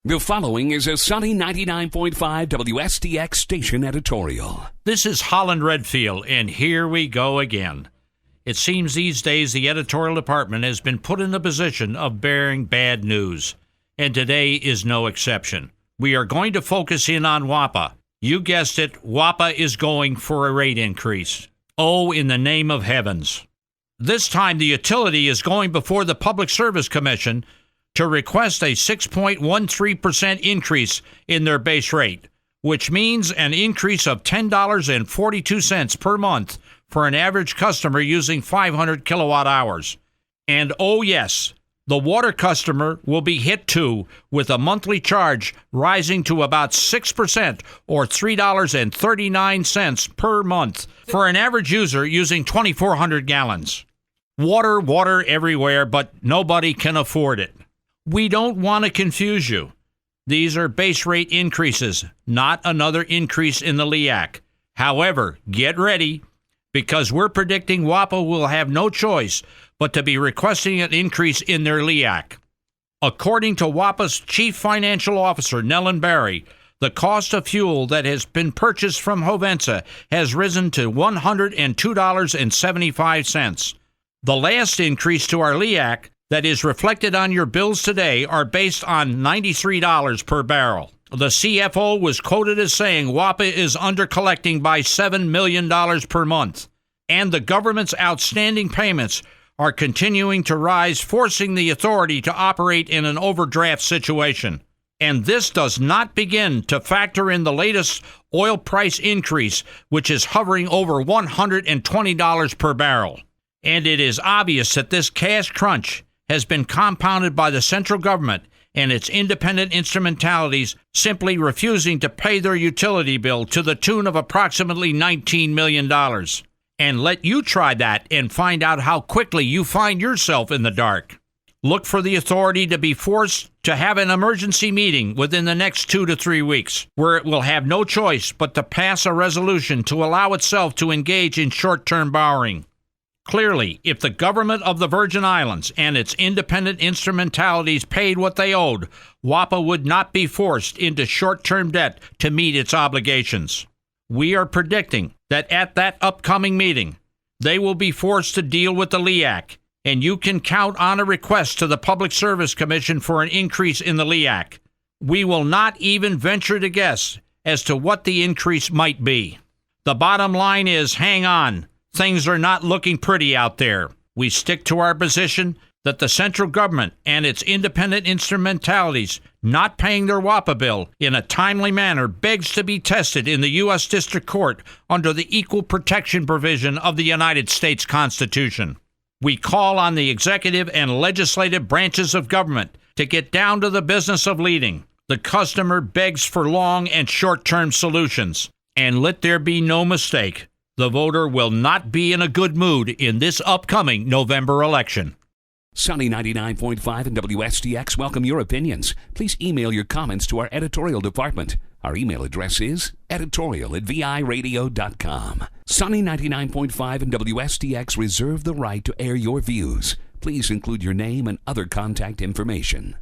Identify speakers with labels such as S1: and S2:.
S1: The following is a Sunny 99.5 WSTX station editorial.
S2: This is Holland Redfield, and here we go again. It seems these days the editorial department has been put in the position of bearing bad news, and today is no exception. We are going to focus in on WAPA. You guessed it, WAPA is going for a rate increase. Oh, in the name of heavens. This time the utility is going before the Public Service Commission to request a 6.13% increase in their base rate, which means an increase of $10.42 per month for an average customer using 500 kilowatt hours. And oh yes, the water customer will be hit too, with a monthly charge rising to about 6% or $3.39 per month for an average user using 2,400 gallons. Water everywhere, but nobody can afford it. We don't want to confuse you. These are base rate increases, not another increase in the LEAC. However, get ready, because we're predicting WAPA will have no choice but to be requesting an increase in their LEAC. According to WAPA's Chief Financial Officer, Nellen Barry, the cost of fuel that has been purchased from Hovensa has risen to $102.75. The last increase to our LEAC that is reflected on your bills today are based on $93 per barrel. The CFO was quoted as saying WAPA is undercollecting by $7 million per month, and the government's outstanding payments are continuing to rise, forcing the authority to operate in an overdraft situation. And this does not begin to factor in the latest oil price increase, which is hovering over $120 per barrel. And it is obvious that this cash crunch has been compounded by the central government and its independent instrumentalities simply refusing to pay their utility bill to the tune of approximately $19 million. And let you try that and find out how quickly you find yourself in the dark. Look for the authority to be forced to have an emergency meeting within the next 2 to 3 weeks, where it will have no choice but to pass a resolution to allow itself to engage in short-term borrowing. Clearly, if the government of the Virgin Islands and its independent instrumentalities paid what they owed, WAPA would not be forced into short-term debt to meet its obligations. We are predicting that at that upcoming meeting, they will be forced to deal with the LEAC, and you can count on a request to the Public Service Commission for an increase in the LEAC. We will not even venture to guess as to what the increase might be. The bottom line is, hang on. Things are not looking pretty out there. We stick to our position that the central government and its independent instrumentalities not paying their WAPA bill in a timely manner begs to be tested in the U.S. District Court under the Equal Protection provision of the United States Constitution. We call on the executive and legislative branches of government to get down to the business of leading. The customer begs for long and short-term solutions. And let there be no mistake, the voter will not be in a good mood in this upcoming November election.
S1: Sunny 99.5 and WSTX welcome your opinions. Please email your comments to our editorial department. Our email address is editorial@viradio.com. Sunny 99.5 and WSTX reserve the right to air your views. Please include your name and other contact information.